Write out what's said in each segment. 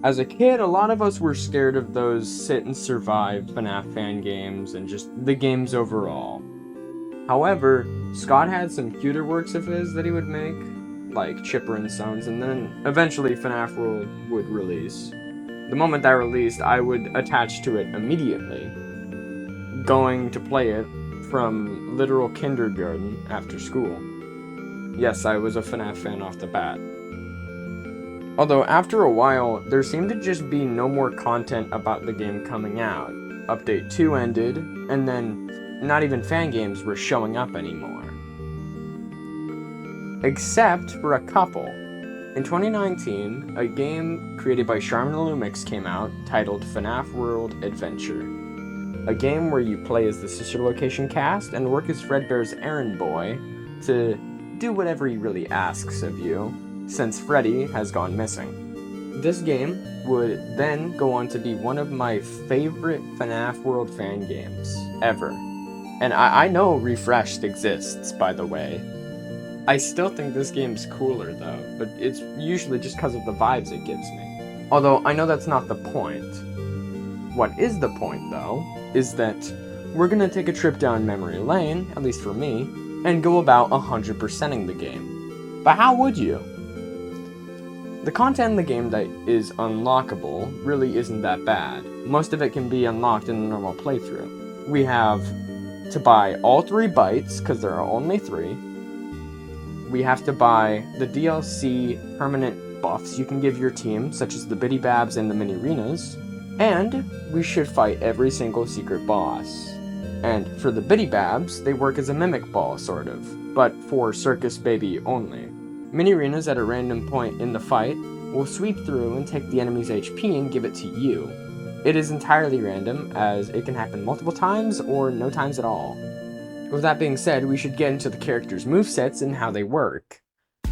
As a kid, a lot of us were scared of those sit and survive FNAF fan games and just the games overall. However, Scott had some cuter works of his that he would make, like Chipper and Sons, and then eventually FNAF World would release. The moment that released, I would attach to it immediately, going to play it from literal kindergarten after school. Yes, I was a FNAF fan off the bat. Although after a while, there seemed to just be no more content about the game coming out. Update 2 ended, and then not even fan games were showing up anymore. Except for a couple. In 2019, a game created by Charmin Lumix came out titled FNAF World Adventure. A game where you play as the Sister Location cast and work as Fredbear's errand boy to do whatever he really asks of you, since Freddy has gone missing. This game would then go on to be one of my favorite FNAF World fan games ever. And I know Refreshed exists, by the way. I still think this game's cooler though, but it's usually just because of the vibes it gives me. Although I know that's not the point. What is the point though, is that we're gonna take a trip down memory lane, at least for me, and go about 100%ing the game. But how would you? The content in the game that is unlockable really isn't that bad. Most of it can be unlocked in a normal playthrough. We have to buy all 3 bites, because there are only 3. We have to buy the DLC permanent buffs you can give your team, such as the Biddy Babs and the Mini Arenas, and we should fight every single secret boss. And for the Biddy Babs, they work as a mimic ball, sort of, but for Circus Baby only. Mini Arenas at a random point in the fight will sweep through and take the enemy's HP and give it to you. It is entirely random, as it can happen multiple times or no times at all. With that being said, we should get into the characters' movesets and how they work.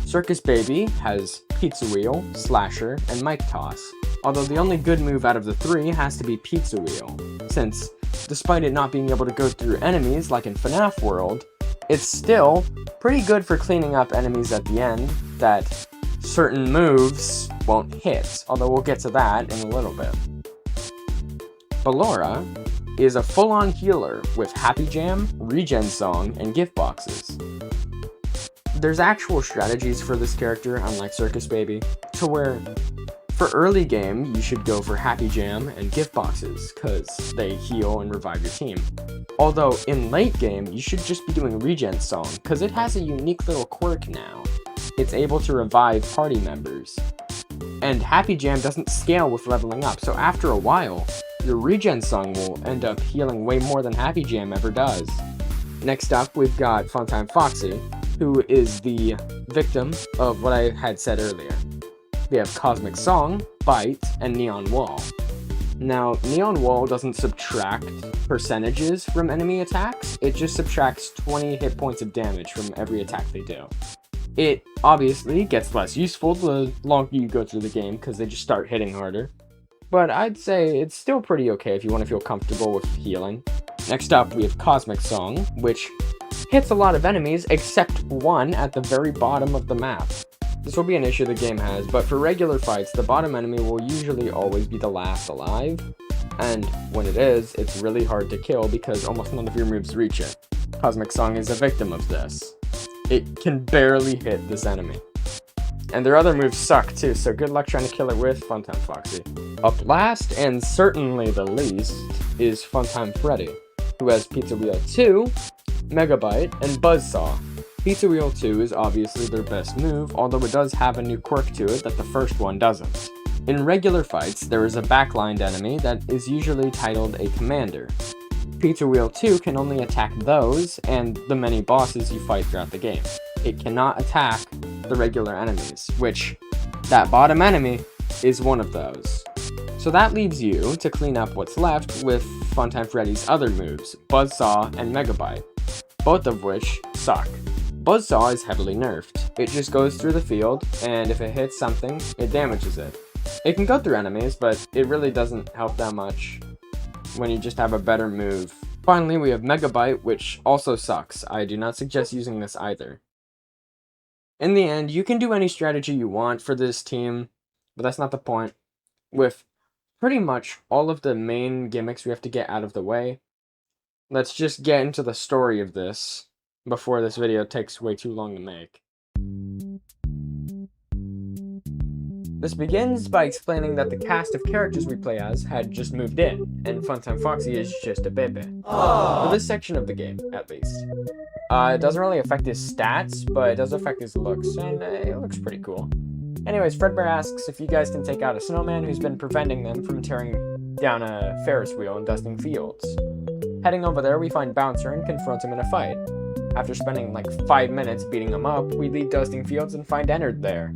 Circus Baby has Pizza Wheel, Slasher, and Mic Toss, although the only good move out of the 3 has to be Pizza Wheel, since, despite it not being able to go through enemies like in FNAF World, it's still pretty good for cleaning up enemies at the end that certain moves won't hit, although we'll get to that in a little bit. Ballora is a full-on healer with Happy Jam, Regen Song, and gift boxes. There's actual strategies for this character, unlike Circus Baby, to where for early game, you should go for Happy Jam and gift boxes, cause they heal and revive your team. Although in late game, you should just be doing Regen Song, cause it has a unique little quirk now. It's able to revive party members. And Happy Jam doesn't scale with leveling up, so after a while, your Regen Song will end up healing way more than Happy Jam ever does. Next up, we've got Funtime Foxy, who is the victim of what I had said earlier. We have Cosmic Song, Bite, and Neon Wall. Now, Neon Wall doesn't subtract percentages from enemy attacks, it just subtracts 20 hit points of damage from every attack they do. It obviously gets less useful the longer you go through the game because they just start hitting harder. But I'd say it's still pretty okay if you want to feel comfortable with healing. Next up, we have Cosmic Song, which hits a lot of enemies except one at the very bottom of the map. This will be an issue the game has, but for regular fights, the bottom enemy will usually always be the last alive, and when it is, it's really hard to kill because almost none of your moves reach it. Cosmic Song is a victim of this. It can barely hit this enemy. And their other moves suck too, so good luck trying to kill it with Funtime Foxy. Up last, and certainly the least, is Funtime Freddy, who has Pizza Wheel 2, Megabyte, and Buzzsaw. Pizza Wheel 2 is obviously their best move, although it does have a new quirk to it that the first one doesn't. In regular fights, there is a backlined enemy that is usually titled a commander. Pizza Wheel 2 can only attack those and the many bosses you fight throughout the game. It cannot attack the regular enemies, which that bottom enemy is one of those. So that leaves you to clean up what's left with Funtime Freddy's other moves, Buzzsaw and Megabyte, both of which suck. Buzzsaw is heavily nerfed. It just goes through the field, and if it hits something, it damages it. It can go through enemies, but it really doesn't help that much when you just have a better move. Finally, we have Megabyte, which also sucks. I do not suggest using this either. In the end, you can do any strategy you want for this team, but that's not the point. with pretty much all of the main gimmicks we have to get out of the way. Let's just get into the story of this before this video takes way too long to make. This begins by explaining that the cast of characters we play as had just moved in, and Funtime Foxy is just a baby. For this section of the game, at least. It doesn't really affect his stats, but it does affect his looks, and it looks pretty cool. Anyways, Fredbear asks if you guys can take out a snowman who's been preventing them from tearing down a Ferris wheel and dusting fields. Heading over there, we find Bouncer and confront him in a fight. After spending like 5 minutes beating him up, we leave dusting fields and find Ennard there.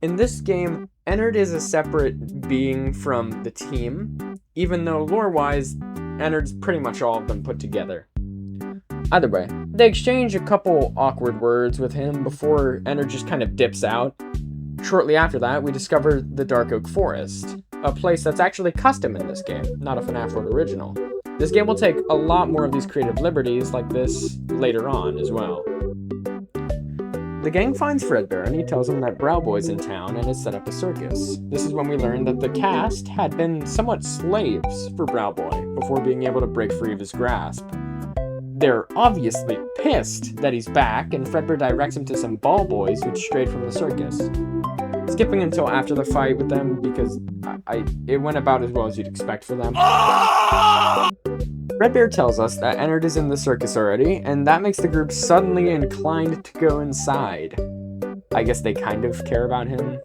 In this game, Ennard is a separate being from the team, even though lore-wise, Ennard's pretty much all of them put together. Either way, they exchange a couple awkward words with him before Ennard just kind of dips out. Shortly after that, we discover the Dark Oak Forest, a place that's actually custom in this game, not a FNAF World original. This game will take a lot more of these creative liberties like this later on as well. The gang finds Fredbear and he tells them that Browboy's in town and has set up a circus. This is when we learn that the cast had been somewhat slaves for Browboy before being able to break free of his grasp. They're obviously pissed that he's back, and Fredbear directs him to some ball boys who'd strayed from the circus. Skipping until after the fight with them because it went about as well as you'd expect for them. Fredbear tells us that Ennard is in the circus already, and that makes the group suddenly inclined to go inside. I guess they kind of care about him.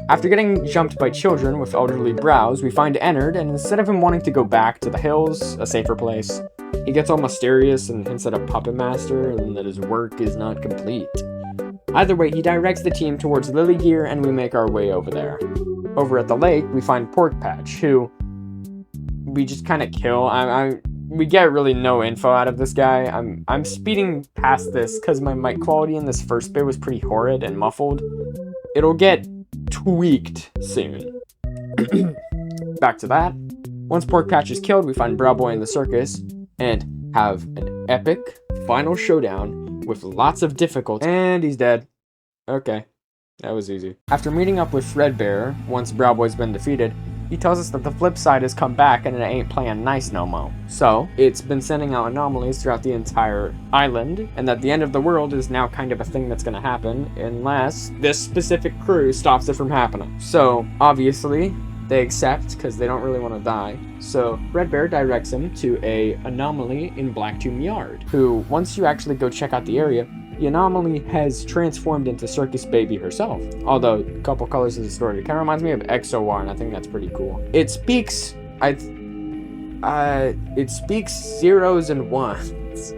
After getting jumped by children with elderly brows, we find Ennard, and instead of him wanting to go back to the hills, a safer place, he gets all mysterious and hints at a puppet master and that his work is not complete. Either way, he directs the team towards Lily Gear, and we make our way over there. Over at the lake, we find Pork Patch, who we just kind of kill. We get really no info out of this guy. I'm speeding past this because my mic quality in this first bit was pretty horrid and muffled. It'll get tweaked soon. Back to that. Once Pork Patch is killed, we find Browboy in the circus and have an epic final showdown with lots of difficulty. And he's dead. Okay, that was easy. After meeting up with Fredbear, once Browboy's been defeated, he tells us that the flipside has come back and it ain't playing nice no mo. So, it's been sending out anomalies throughout the entire island, and that the end of the world is now kind of a thing that's gonna happen, unless this specific crew stops it from happening. So, obviously, they accept, because they don't really want to die. So, Fredbear directs him to a anomaly in Blacktomb Yard, who, once you actually go check out the area, the anomaly has transformed into Circus Baby herself. Although, a couple colors of the story, it kind of reminds me of XOR, and I think that's pretty cool. It speaks, it speaks zeros and ones.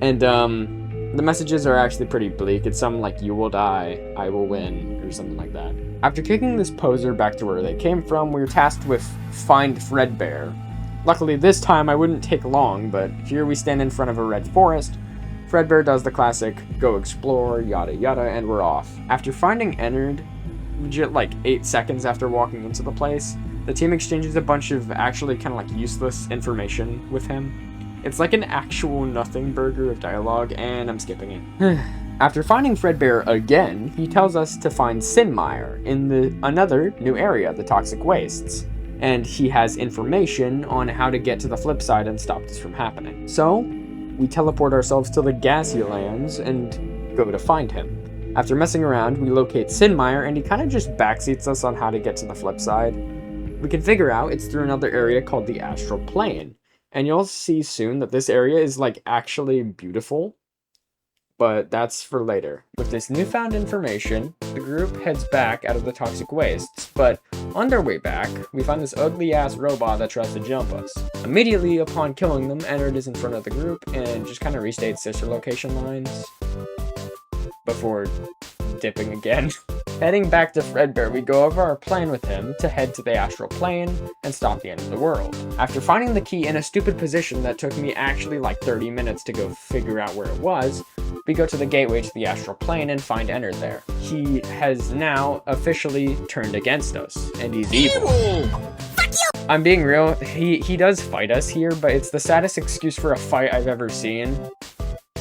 And, the messages are actually pretty bleak. It's something like, you will die, I will win, or something like that. After kicking this poser back to where they came from, we were tasked with Find Fredbear. Luckily, this time I wouldn't take long, but here we stand in front of a red forest. Fredbear does the classic, go explore, yada yada, and we're off. After finding Ennard, legit like 8 seconds after walking into the place, the team exchanges a bunch of actually kind of like useless information with him. It's like an actual nothing burger of dialogue, and I'm skipping it. After finding Fredbear again, he tells us to find Sinmire in another new area, the Toxic Wastes. And he has information on how to get to the flipside and stop this from happening. So, we teleport ourselves to the Gassy Lands and go to find him. After messing around, we locate Sinmire, and he kind of just backseats us on how to get to the flipside. We can figure out it's through another area called the Astral Plane. And you'll see soon that this area is like actually beautiful. But that's for later. With this newfound information, the group heads back out of the Toxic Wastes, but on their way back, we find this ugly-ass robot that tries to jump us. Immediately upon killing them, Ennard is in front of the group and just kind of restates sister location lines before dipping again. Heading back to Fredbear, we go over our plan with him to head to the Astral Plane and stop the end of the world. After finding the key in a stupid position that took me actually like 30 minutes to go figure out where it was, we go to the gateway to the Astral Plane and find Ennard there. He has now officially turned against us, and he's evil. Fuck you! I'm being real, he does fight us here, but it's the saddest excuse for a fight I've ever seen.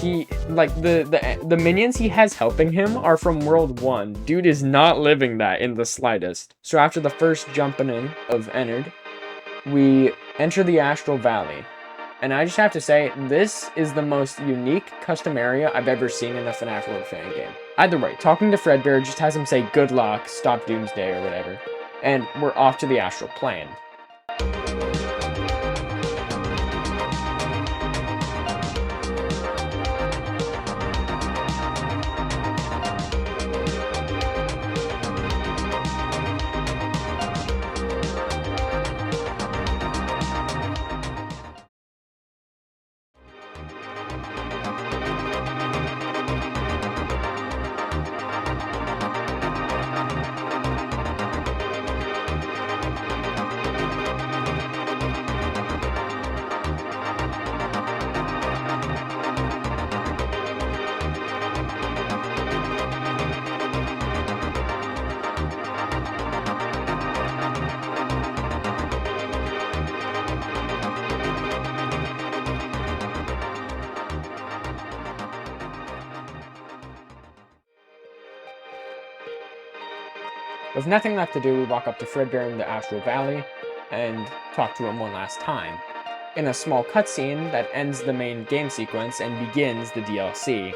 He, like, the minions he has helping him are from World 1. Dude is not living that in the slightest. So after the first jumping of Ennard, we enter the Astral Valley. And I just have to say, this is the most unique custom area I've ever seen in a FNAF World fan game. Either way, talking to Fredbear just has him say good luck, stop Doomsday or whatever. And we're off to the Astral Plane. With nothing left to do, we walk up to Fredbear in the Astral Valley and talk to him one last time, in a small cutscene that ends the main game sequence and begins the DLC.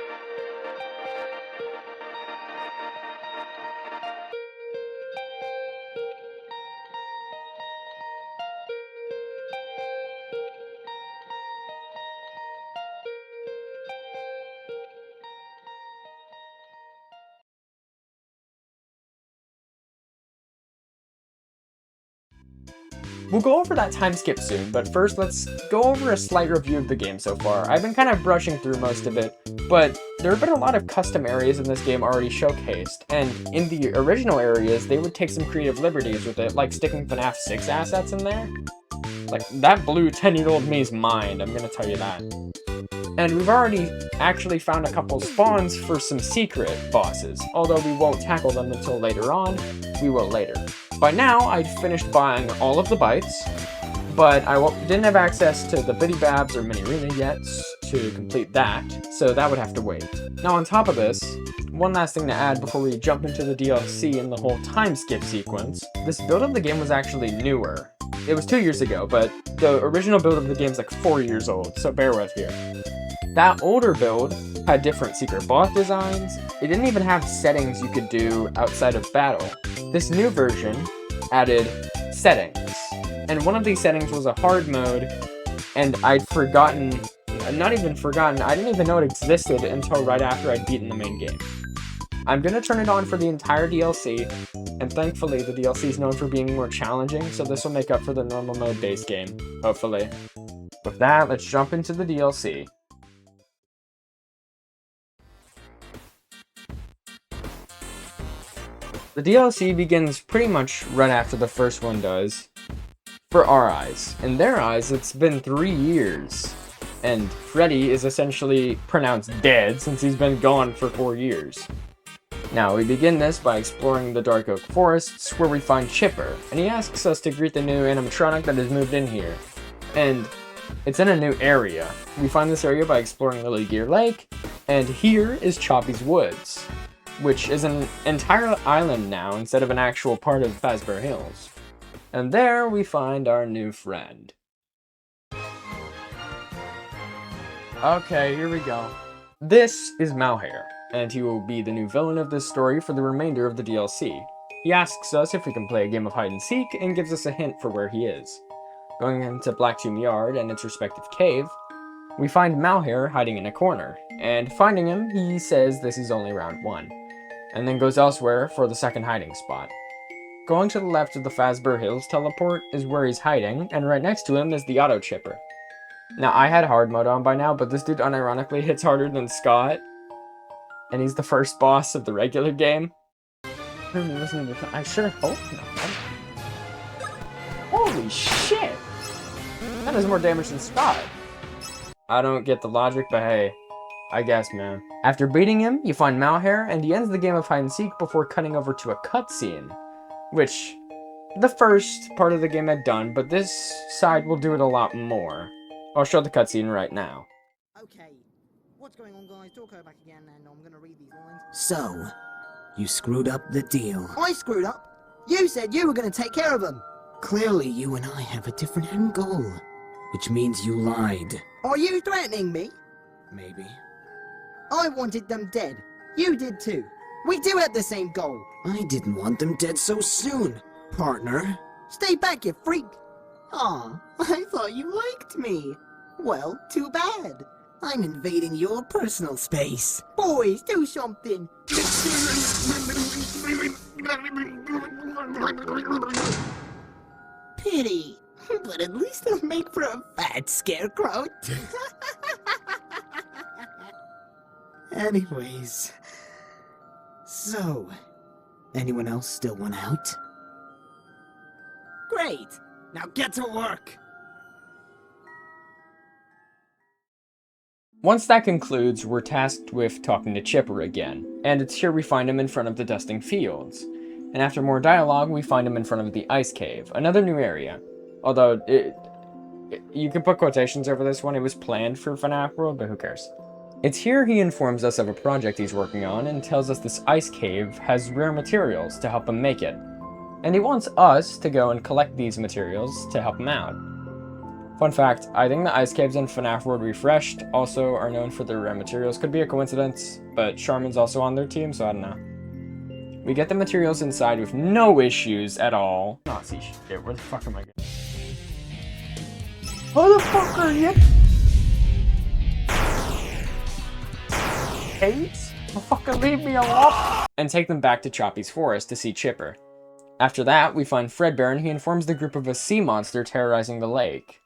We'll go over that time skip soon, but first let's go over a slight review of the game so far. I've been kind of brushing through most of it, but there have been a lot of custom areas in this game already showcased, and in the original areas, they would take some creative liberties with it, like sticking FNAF 6 assets in there. Like, that blew 10-year-old me's mind, I'm gonna tell you that. And we've already actually found a couple spawns for some secret bosses, although we won't tackle them until later on, we will later. By now, I'd finished buying all of the bites, but I didn't have access to the Biddy Babs or Mini Arena yet to complete that, so that would have to wait. Now on top of this, one last thing to add before we jump into the DLC and the whole time skip sequence, this build of the game was actually newer. It was 2 years ago, but the original build of the game is like 4 years old, so bear with here. That older build had different secret boss designs. It didn't even have settings you could do outside of battle. This new version added settings, and one of these settings was a hard mode, and I'd forgotten, not even forgotten, I didn't even know it existed until right after I'd beaten the main game. I'm gonna turn it on for the entire DLC, and thankfully the DLC is known for being more challenging, so this will make up for the normal mode base game, hopefully. With that, let's jump into the DLC. The DLC begins pretty much right after the first one does, for our eyes. In their eyes, it's been 3 years, and Freddy is essentially pronounced dead since he's been gone for 4 years. Now, we begin this by exploring the Dark Oak Forests, where we find Chipper, and he asks us to greet the new animatronic that has moved in here. And it's in a new area. We find this area by exploring Lily Gear Lake, and here is Choppy's Woods, which is an entire island now instead of an actual part of Fazbear Hills. And there we find our new friend. Okay, here we go. This is Malhare, and he will be the new villain of this story for the remainder of the DLC. He asks us if we can play a game of hide and seek and gives us a hint for where he is. Going into Black Tomb Yard and its respective cave, we find Malhare hiding in a corner, and finding him, he says this is only round 1, and then goes elsewhere for the second hiding spot. Going to the left of the Fazbear Hills teleport is where he's hiding, and right next to him is the auto chipper. Now, I had hard mode on by now, but this dude unironically hits harder than Scott, and he's the first boss of the regular game. I sure hope not. Holy shit! That does more damage than Scott. I don't get the logic, but hey, I guess, man. After beating him, you find Malhare, and he ends the game of hide and seek before cutting over to a cutscene, which the first part of the game had done, but this side will do it a lot more. I'll show the cutscene right now. Okay, What's going on, guys? Dorko back again, and I'm gonna read these lines. So, you screwed up the deal. I screwed up? You said you were gonna take care of them! Clearly, you and I have a different end goal, which means you lied. Are you threatening me? Maybe. I wanted them dead. You did too. We do have the same goal. I didn't want them dead so soon, partner. Stay back, you freak! Aw, I thought you liked me. Well, too bad. I'm invading your personal space. Boys, do something! Pity, but at least they'll make for a fat scarecrow. Anyways, so, anyone else still want out? Great, now get to work. Once that concludes, we're tasked with talking to Chipper again, and it's here we find him in front of the dusting fields. And after more dialogue, we find him in front of the ice cave, another new area. Although, you can put quotations over this one, it was planned for FNAF World, but who cares. It's here he informs us of a project he's working on and tells us this ice cave has rare materials to help him make it. And he wants us to go and collect these materials to help him out. Fun fact, I think the ice caves in FNAF World Refreshed also are known for their rare materials. Could be a coincidence, but Charmin's also on their team, so I don't know. We get the materials inside with no issues at all. Nazi shit, where the fuck am I going? Who the fuck are you? Hates? Fucking leave me alone! And take them back to Choppy's forest to see Chipper. After that, we find Fredbear and he informs the group of a sea monster terrorizing the lake.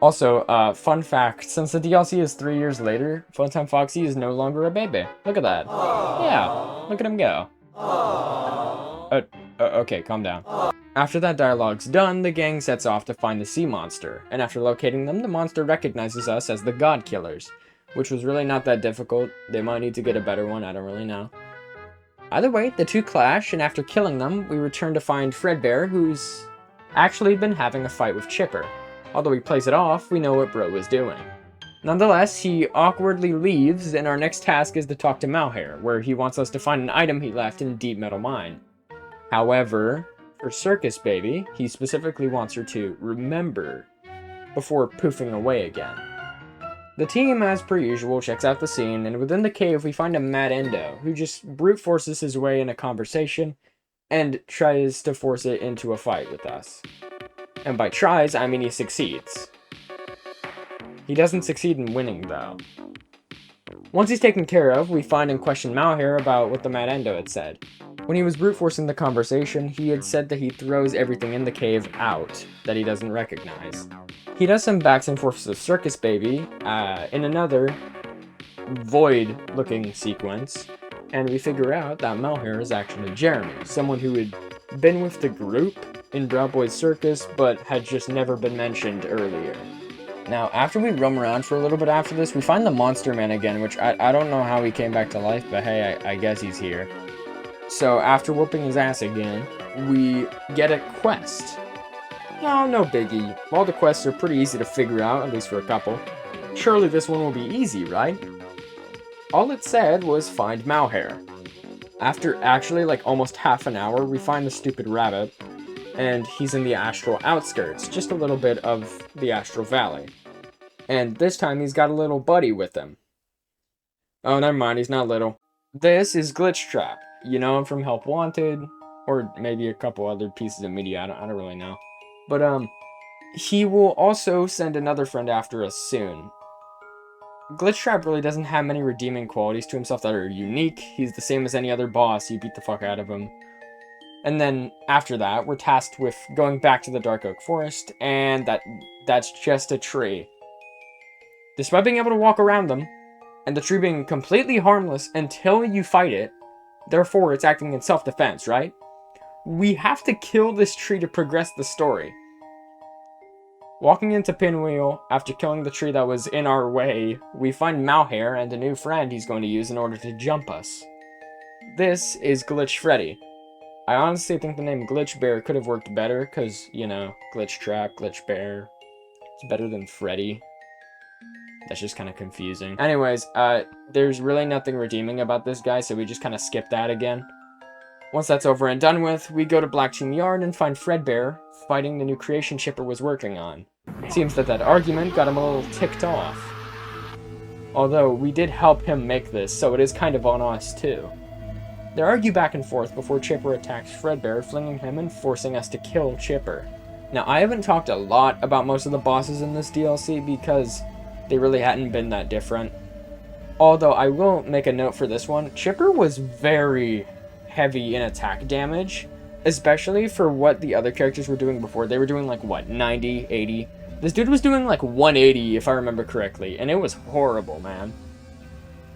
Also, fun fact, since the DLC is 3 years later, Funtime Foxy is no longer a baby. Look at that. Yeah, look at him go. Okay, calm down. After that dialogue's done, the gang sets off to find the sea monster, and after locating them, the monster recognizes us as the God Killers, which was really not that difficult. They might need to get a better one, I don't really know. Either way, the two clash, and after killing them, we return to find Fredbear, who's actually been having a fight with Chipper. Although he plays it off, we know what Bro was doing. Nonetheless, he awkwardly leaves, and our next task is to talk to Malhare, where he wants us to find an item he left in a deep metal mine. However, for Circus Baby, he specifically wants her to remember before poofing away again. The team, as per usual, checks out the scene, and within the cave we find a Mad Endo, who just brute forces his way in a conversation and tries to force it into a fight with us. And by tries, I mean he succeeds. He doesn't succeed in winning, though. Once he's taken care of, we find and question Malhare about what the Mad Endo had said. When he was brute forcing the conversation, he had said that he throws everything in the cave out that he doesn't recognize. He does some backs and forths with Circus Baby in another void-looking sequence, and we figure out that Malhare is actually Jeremy, someone who had been with the group in Brown Boy's Circus, but had just never been mentioned earlier. Now, after we roam around for a little bit after this, we find the Monster Man again, which I don't know how he came back to life, but hey, I guess he's here. So, after whooping his ass again, we get a quest. No biggie. All the quests are pretty easy to figure out, at least for a couple. Surely this one will be easy, right? All it said was find Malhare. After actually like almost half an hour, we find the stupid rabbit, and he's in the astral outskirts, just a little bit of the astral valley. And this time he's got a little buddy with him. Oh, never mind, he's not little. This is Glitch Trap. You know him from Help Wanted, or maybe a couple other pieces of media, I don't really know. But, he will also send another friend after us soon. Glitch Trap really doesn't have many redeeming qualities to himself that are unique. He's the same as any other boss, you beat the fuck out of him. And then, after that, we're tasked with going back to the Dark Oak Forest, and that's just a tree. Despite being able to walk around them, and the tree being completely harmless until you fight it, therefore it's acting in self-defense, right? We have to kill this tree to progress the story. Walking into Pinwheel, after killing the tree that was in our way, we find Malhare and a new friend he's going to use in order to jump us. This is Glitch Freddy. I honestly think the name Glitch Bear could have worked better, because, you know, Glitch Trap, Glitch Bear. It's better than Freddy. That's just kind of confusing. Anyways, there's really nothing redeeming about this guy, so we just kind of skip that again. Once that's over and done with, we go to Black Tomb Yard and find Fredbear fighting the new creation Chipper was working on. It seems that argument got him a little ticked off. Although, we did help him make this, so it is kind of on us too. They argue back and forth before Chipper attacks Fredbear, flinging him and forcing us to kill Chipper. Now, I haven't talked a lot about most of the bosses in this DLC because they really hadn't been that different. Although, I will make a note for this one. Chipper was very heavy in attack damage, especially for what the other characters were doing before. They were doing like, what, 90, 80? This dude was doing like 180, if I remember correctly, and it was horrible, man.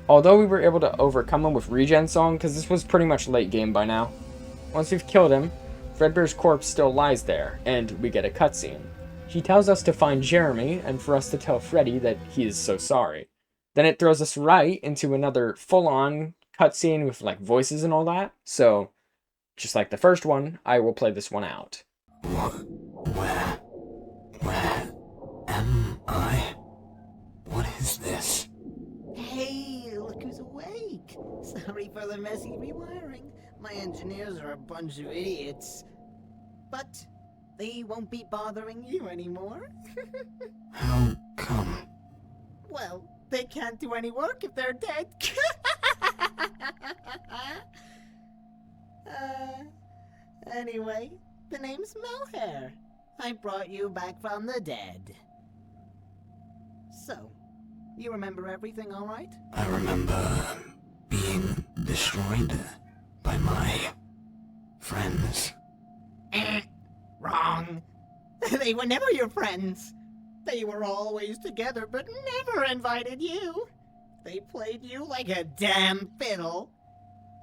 Although we were able to overcome him with Regen Song, because this was pretty much late game by now. Once we've killed him, Fredbear's corpse still lies there, and we get a cutscene. She tells us to find Jeremy, and for us to tell Freddy that he is so sorry. Then it throws us right into another full-on cutscene with like voices and all that. So, just like the first one, I will play this one out. Where am I? What is this? Hey, look who's awake. Sorry for the messy rewiring. My engineers are a bunch of idiots. But they won't be bothering you anymore. How come? Well, they can't do any work if they're dead. Anyway, the name's Malhare. I brought you back from the dead. So, you remember everything all right? I remember being destroyed by my friends. Wrong. They were never your friends. They were always together, but never invited you. They played you like a damn fiddle.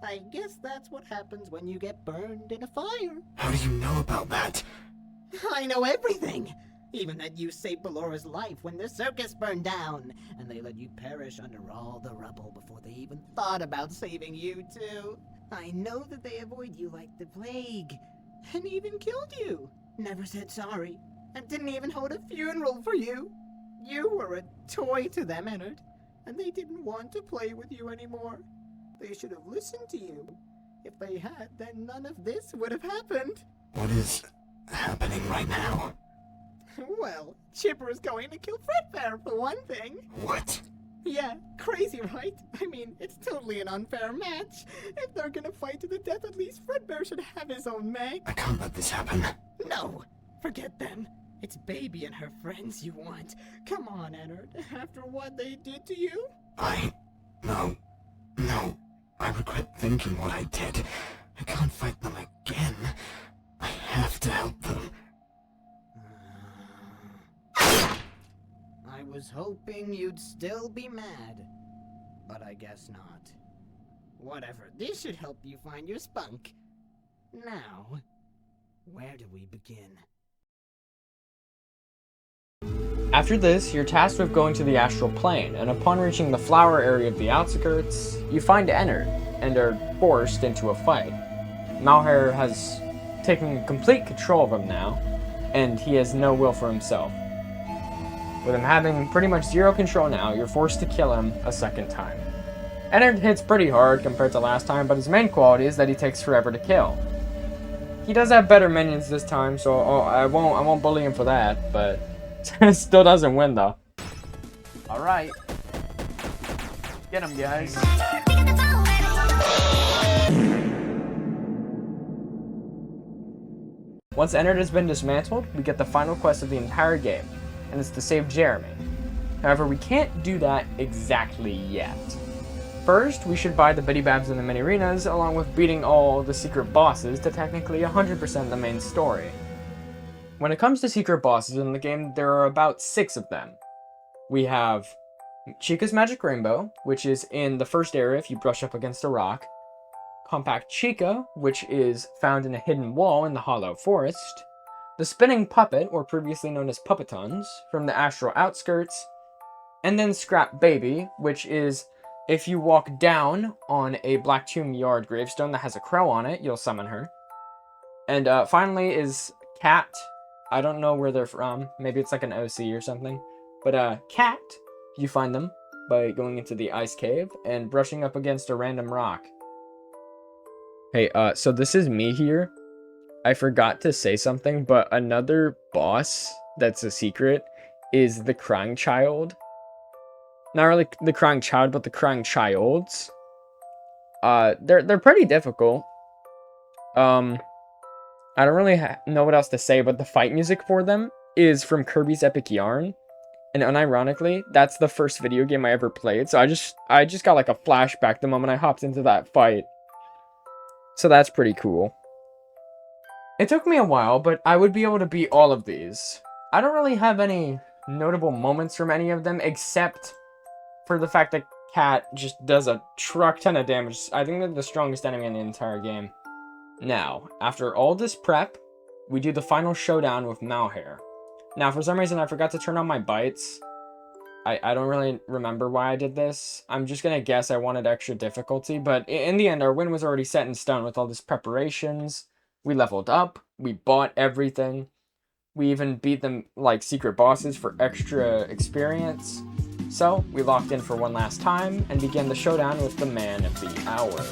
I guess that's what happens when you get burned in a fire. How do you know about that? I know everything. Even that you saved Balora's life when the circus burned down, and they let you perish under all the rubble before they even thought about saving you too. I know that they avoid you like the plague, and even killed you. Never said sorry, and didn't even hold a funeral for you. You were a toy to them, Ennard, and they didn't want to play with you anymore. They should have listened to you. If they had, then none of this would have happened. What is happening right now? Well, Chipper is going to kill Fredbear, for one thing. What? Yeah, crazy, right? I mean, it's totally an unfair match. If they're gonna fight to the death, at least Fredbear should have his own mech. I can't let this happen. No, forget them. It's Baby and her friends you want. Come on, Ennard, after what they did to you? No. I regret thinking what I did. I can't fight them again. I have to help them. I was hoping you'd still be mad, but I guess not. Whatever, this should help you find your spunk. Now, where do we begin? After this, you're tasked with going to the astral plane, and upon reaching the flower area of the outskirts, you find Ennard, and are forced into a fight. Malhare has taken complete control of him now, and he has no will for himself. With him having pretty much zero control now, you're forced to kill him a second time. Ennard hits pretty hard compared to last time, but his main quality is that he takes forever to kill. He does have better minions this time, so I won't bully him for that, but still doesn't win though. Alright. Get him, guys. Once Ennard has been dismantled, we get the final quest of the entire game, and it's to save Jeremy. However, we can't do that exactly yet. First, we should buy the Biddy Babs in the mini arenas, along with beating all the secret bosses to technically 100% the main story. When it comes to secret bosses in the game, there are about 6 of them. We have Chica's Magic Rainbow, which is in the first area if you brush up against a rock. Compact Chica, which is found in a hidden wall in the Hollow Forest. The Spinning Puppet, or previously known as Puppetons, from the Astral Outskirts. And then Scrap Baby, which is if you walk down on a Black Tomb Yard gravestone that has a crow on it, you'll summon her. And finally is Cat. I don't know where they're from. Maybe it's like an OC or something. But Cat You find them by going into the ice cave and brushing up against a random rock. Hey, so this is me here. I forgot to say something, but another boss that's a secret is the crying child. Not really the crying child, but the crying childs. They're pretty difficult. I don't really know what else to say, but the fight music for them is from Kirby's Epic Yarn. And unironically, that's the first video game I ever played. So I just got like a flashback the moment I hopped into that fight. So that's pretty cool. It took me a while, but I would be able to beat all of these. I don't really have any notable moments from any of them, except for the fact that Cat just does a truck ton of damage. I think they're the strongest enemy in the entire game. Now, after all this prep, we do the final showdown with Malhare. Now, for some reason, I forgot to turn on my bites. I don't really remember why I did this. I'm just gonna guess I wanted extra difficulty, but in the end, our win was already set in stone with all these preparations. We leveled up, we bought everything. We even beat them like secret bosses for extra experience. So, we locked in for one last time and began the showdown with the man of the hour.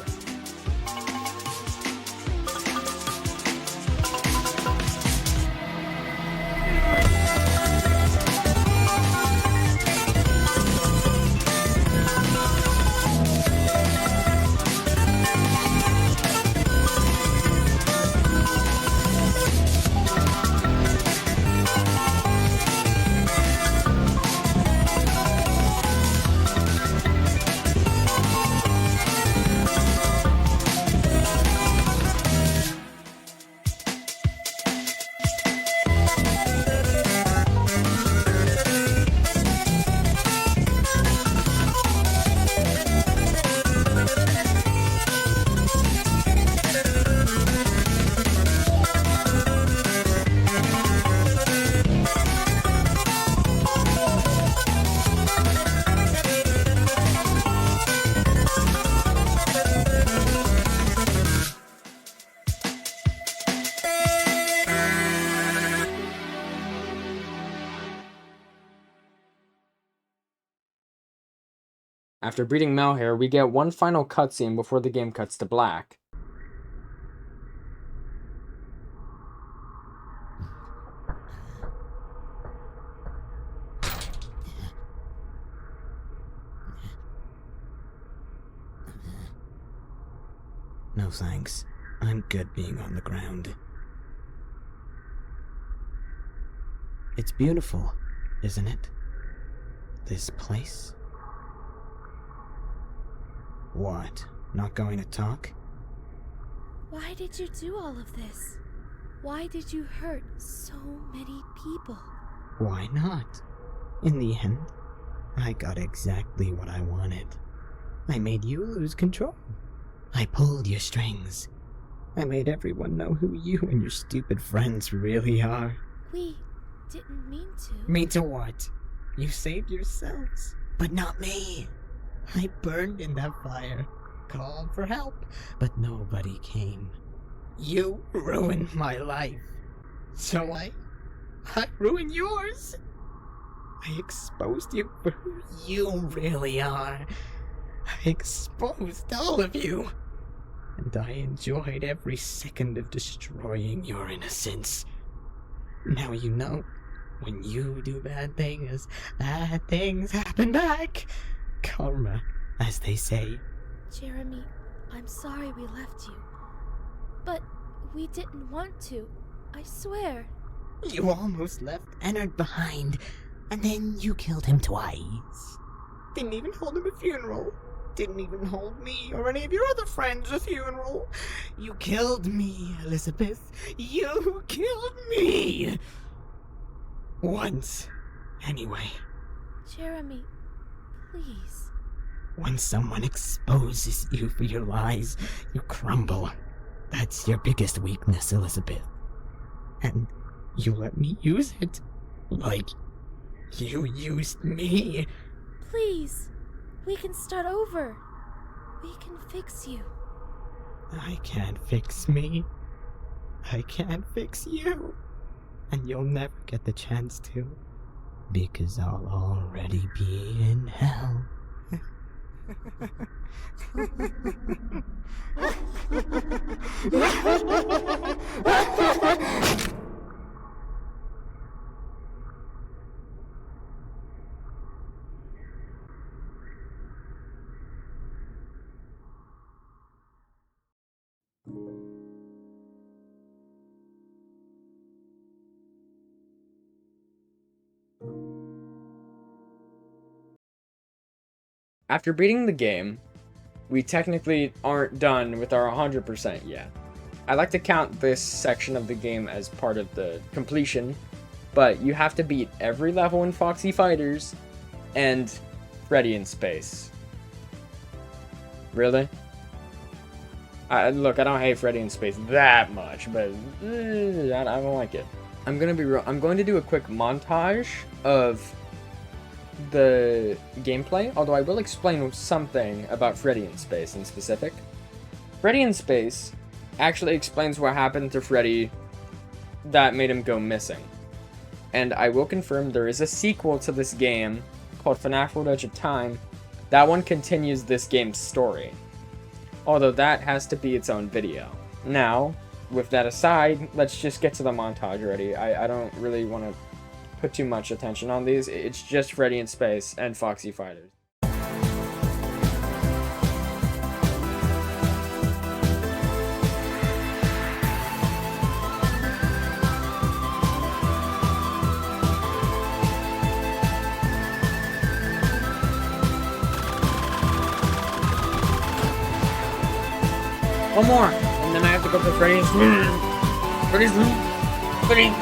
After beating Malhare, we get one final cutscene before the game cuts to black. No thanks. I'm good being on the ground. It's beautiful, isn't it? This place? What? Not going to talk? Why did you do all of this? Why did you hurt so many people? Why not? In the end, I got exactly what I wanted. I made you lose control. I pulled your strings. I made everyone know who you and your stupid friends really are. We didn't mean to. Mean to what? You saved yourselves, but not me. I burned in that fire, called for help, but nobody came. You ruined my life. So I ruined yours. I exposed you for who you really are. I exposed all of you. And I enjoyed every second of destroying your innocence. Now you know, when you do bad things happen back. Karma, as they say. Jeremy, I'm sorry we left you. But we didn't want to. I swear. You almost left Ennard behind, and then you killed him twice. Didn't even hold him a funeral. Didn't even hold me or any of your other friends a funeral. You killed me, Elizabeth. You killed me. Once, anyway. Jeremy, please. When someone exposes you for your lies, you crumble. That's your biggest weakness, Elizabeth. And you let me use it. Like you used me. Please. We can start over. We can fix you. I can't fix me. I can't fix you. And you'll never get the chance to. because I'll already be in hell. After beating the game, we technically aren't done with our 100% yet. I like to count this section of the game as part of the completion, but you have to beat every level in Foxy Fighters and Freddy in Space. Really? Look, I don't hate Freddy in Space that much, but I don't like it. I'm gonna be real. I'm going to do a quick montage of the gameplay, although I will explain something about Freddy in Space in specific. Freddy in Space actually explains what happened to Freddy that made him go missing. And I will confirm there is a sequel to this game called FNAF World Edge of Time. That one continues this game's story, although that has to be its own video. Now, with that aside, let's just get to the montage already. I don't really want to put too much attention on these. It's just Freddy in Space and Foxy Fighters. One more, and then I have to go for Freddy's room. Freddy's room. Freddy.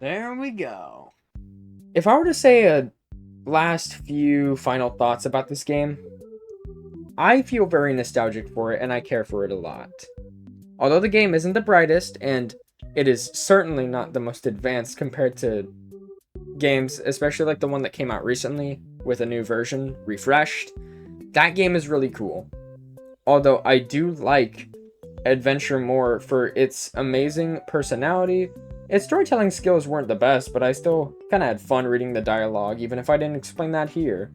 There we go. If I were to say a last few final thoughts about this game, I feel very nostalgic for it and I care for it a lot. Although the game isn't the brightest and it is certainly not the most advanced compared to games, especially like the one that came out recently with a new version, refreshed, that game is really cool. Although I do like Adventure more for its amazing personality. Its storytelling skills weren't the best, but I still kind of had fun reading the dialogue, even if I didn't explain that here.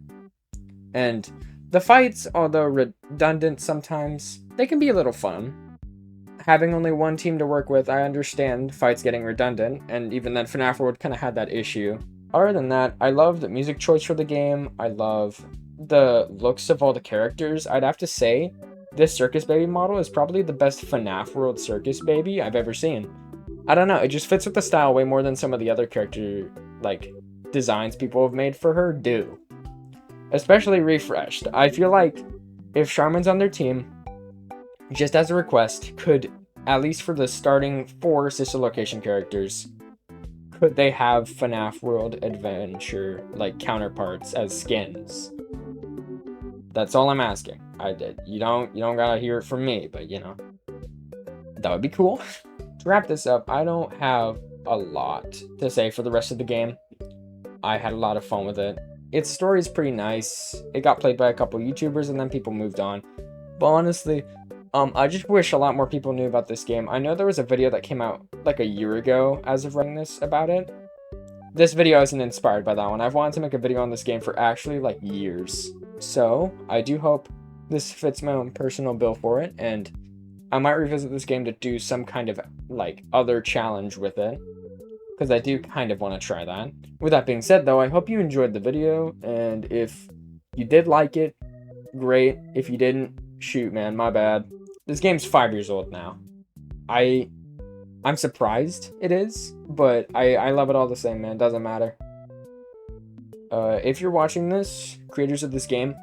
And the fights, although redundant sometimes, they can be a little fun. Having only one team to work with, I understand fights getting redundant, and even then FNAF World kind of had that issue. Other than that, I love the music choice for the game. I love the looks of all the characters. I'd have to say, this Circus Baby model is probably the best FNAF World Circus Baby I've ever seen. I don't know, it just fits with the style way more than some of the other character, like, designs people have made for her do. Especially refreshed. I feel like if Charmin's on their team, just as a request, could, at least for the starting 4 sister location characters, could they have FNAF World Adventure, like, counterparts as skins? That's all I'm asking. You don't gotta hear it from me, but you know, that would be cool. To wrap this up, I don't have a lot to say for the rest of the game. I had a lot of fun with it. its story is pretty nice. It got played by a couple YouTubers and then people moved on. But honestly, I just wish a lot more people knew about this game. I know there was a video that came out like a year ago as of writing this about it. This video isn't inspired by that one. I've wanted to make a video on this game for actually like years. So I do hope this fits my own personal bill for it, and I might revisit this game to do some kind of like other challenge with it, because I do kind of want to try that. With that being said though, I hope you enjoyed the video, and if you did like it, great. If you didn't, shoot man, my bad. This game's 5 years old now. I'm surprised it is, but I love it all the same, man. Doesn't matter. If you're watching this, creators of this game,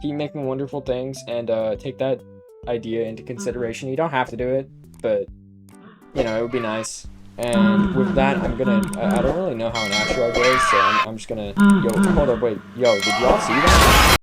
keep making wonderful things, and take that idea into consideration. You don't have to do it, but you know, it would be nice. And with that, I'm gonna I don't really know how an outro goes, so I'm just gonna hold up, wait, yo, did y'all see that?